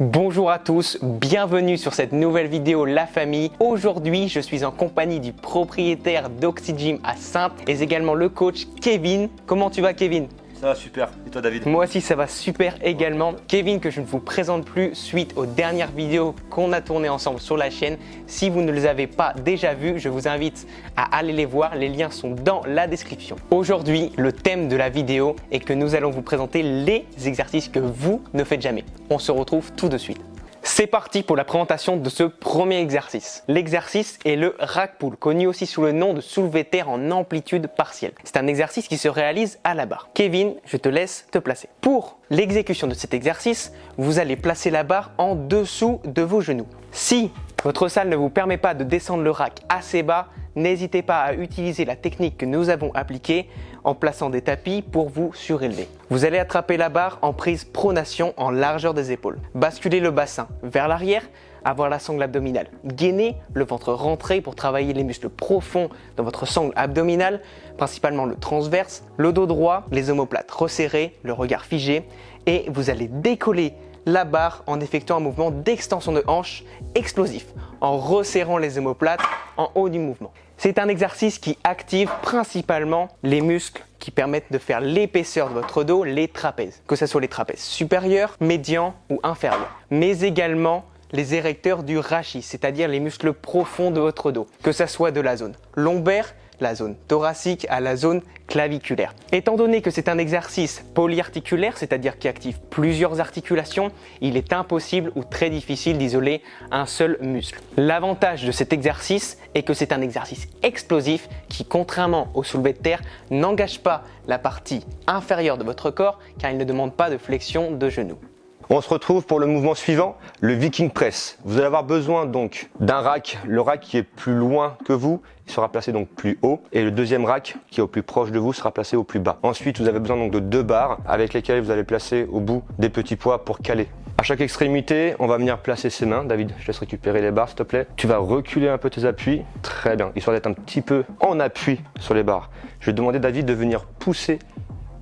Bonjour à tous, bienvenue sur cette nouvelle vidéo La Famille. Aujourd'hui, je suis en compagnie du propriétaire d'Oxygym à Saintes et également le coach Kevin. Comment tu vas, Kevin? Ça va super. Et toi, David? Moi aussi, ça va super également. Kevin, que je ne vous présente plus suite aux dernières vidéos qu'on a tournées ensemble sur la chaîne. Si vous ne les avez pas déjà vues, je vous invite à aller les voir. Les liens sont dans la description. Aujourd'hui, le thème de la vidéo est que nous allons vous présenter les exercices que vous ne faites jamais. On se retrouve tout de suite. C'est parti pour la présentation de ce premier exercice. L'exercice est le rack pull, connu aussi sous le nom de soulevé de terre en amplitude partielle. C'est un exercice qui se réalise à la barre. Kevin, je te laisse te placer. Pour l'exécution de cet exercice, vous allez placer la barre en dessous de vos genoux. Si votre salle ne vous permet pas de descendre le rack assez bas, n'hésitez pas à utiliser la technique que nous avons appliquée en plaçant des tapis pour vous surélever. Vous allez attraper la barre en prise pronation en largeur des épaules. Basculez le bassin vers l'arrière, avoir la sangle abdominale gainée, le ventre rentré pour travailler les muscles profonds dans votre sangle abdominale, principalement le transverse, le dos droit, les omoplates resserrés, le regard figé et vous allez décoller la barre en effectuant un mouvement d'extension de hanche explosif, en resserrant les omoplates en haut du mouvement. C'est un exercice qui active principalement les muscles qui permettent de faire l'épaisseur de votre dos, les trapèzes, que ce soit les trapèzes supérieurs, médians ou inférieurs, mais également les érecteurs du rachis, c'est-à-dire les muscles profonds de votre dos, que ce soit de la zone lombaire, la zone thoracique à la zone claviculaire. Étant donné que c'est un exercice polyarticulaire, c'est-à-dire qui active plusieurs articulations, il est impossible ou très difficile d'isoler un seul muscle. L'avantage de cet exercice est que c'est un exercice explosif qui, contrairement au soulevé de terre, n'engage pas la partie inférieure de votre corps car il ne demande pas de flexion de genoux. On se retrouve pour le mouvement suivant, le Viking Press. Vous allez avoir besoin donc d'un rack, le rack qui est plus loin que vous, il sera placé donc plus haut et le deuxième rack qui est au plus proche de vous sera placé au plus bas. Ensuite, vous avez besoin donc de deux barres avec lesquelles vous allez placer au bout des petits poids pour caler. À chaque extrémité, on va venir placer ses mains. David, je laisse récupérer les barres s'il te plaît. Tu vas reculer un peu tes appuis. Très bien, histoire d'être un petit peu en appui sur les barres. Je vais demander David de venir pousser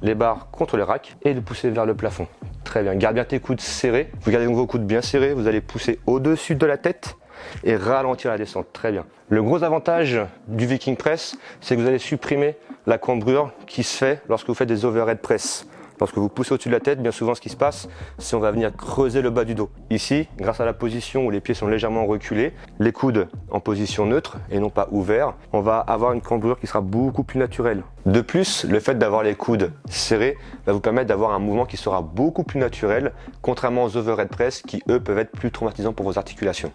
les barres contre le rack et de pousser vers le plafond. Très bien, garde bien tes coudes serrés. Vous gardez donc vos coudes bien serrés, vous allez pousser au-dessus de la tête et ralentir la descente. Très bien. Le gros avantage du Viking Press, c'est que vous allez supprimer la cambrure qui se fait lorsque vous faites des overhead press. Lorsque vous poussez au-dessus de la tête, bien souvent ce qui se passe, c'est qu'on va venir creuser le bas du dos. Ici, grâce à la position où les pieds sont légèrement reculés, les coudes en position neutre et non pas ouverts, on va avoir une cambrure qui sera beaucoup plus naturelle. De plus, le fait d'avoir les coudes serrés va vous permettre d'avoir un mouvement qui sera beaucoup plus naturel, contrairement aux overhead press qui eux peuvent être plus traumatisants pour vos articulations.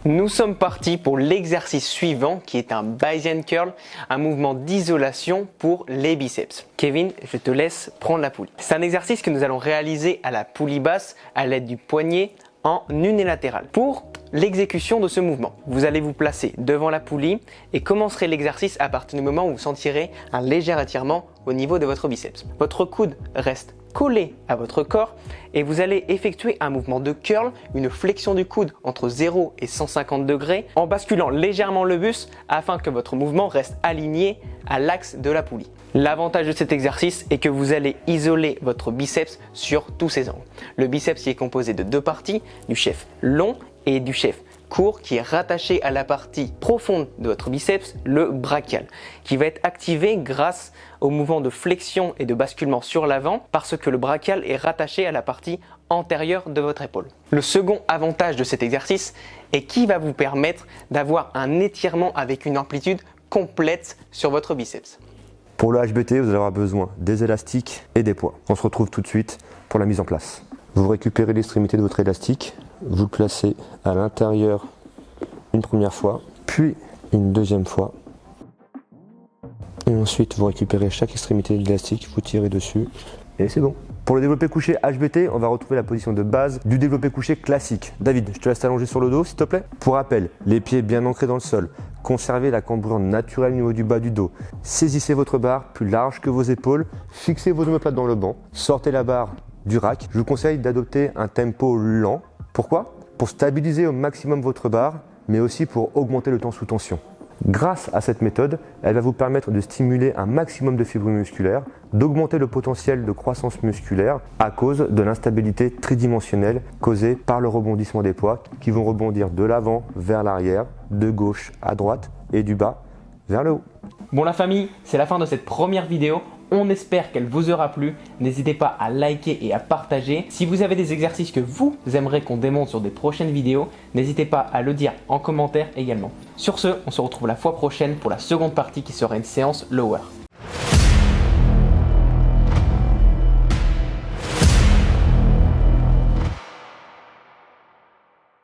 Nous sommes partis pour l'exercice suivant qui est un Bayesian Curl, un mouvement d'isolation pour les biceps. Kevin, je te laisse prendre la poulie. C'est un exercice que nous allons réaliser à la poulie basse à l'aide du poignet en unilatéral. Pour l'exécution de ce mouvement, vous allez vous placer devant la poulie et commencerez l'exercice à partir du moment où vous sentirez un léger étirement au niveau de votre biceps. Votre coude reste collé à votre corps et vous allez effectuer un mouvement de curl, une flexion du coude entre 0 et 150 degrés en basculant légèrement le buste afin que votre mouvement reste aligné à l'axe de la poulie. L'avantage de cet exercice est que vous allez isoler votre biceps sur tous ses angles. Le biceps y est composé de deux parties, du chef long et du chef court qui est rattaché à la partie profonde de votre biceps, le brachial, qui va être activé grâce au mouvement de flexion et de basculement sur l'avant parce que le brachial est rattaché à la partie antérieure de votre épaule. Le second avantage de cet exercice est qu'il va vous permettre d'avoir un étirement avec une amplitude complète sur votre biceps. Pour le HBT, vous allez avoir besoin des élastiques et des poids. On se retrouve tout de suite pour la mise en place. Vous récupérez l'extrémité de votre élastique, vous le placez à l'intérieur une première fois, puis une deuxième fois. Et ensuite, vous récupérez chaque extrémité de l'élastique, vous tirez dessus et c'est bon. Pour le développé couché HBT, on va retrouver la position de base du développé couché classique. David, je te laisse t'allonger sur le dos s'il te plaît. Pour rappel, les pieds bien ancrés dans le sol. Conservez la cambrure naturelle au niveau du bas du dos. Saisissez votre barre plus large que vos épaules. Fixez vos omoplates dans le banc. Sortez la barre du rack. Je vous conseille d'adopter un tempo lent. Pourquoi? Pour stabiliser au maximum votre barre, mais aussi pour augmenter le temps sous tension. Grâce à cette méthode, elle va vous permettre de stimuler un maximum de fibres musculaires, d'augmenter le potentiel de croissance musculaire à cause de l'instabilité tridimensionnelle causée par le rebondissement des poids qui vont rebondir de l'avant vers l'arrière, de gauche à droite et du bas vers le haut. Bon la famille, c'est la fin de cette première vidéo. On espère qu'elle vous aura plu. N'hésitez pas à liker et à partager. Si vous avez des exercices que vous aimeriez qu'on démontre sur des prochaines vidéos, n'hésitez pas à le dire en commentaire également. Sur ce, on se retrouve la fois prochaine pour la seconde partie qui sera une séance lower.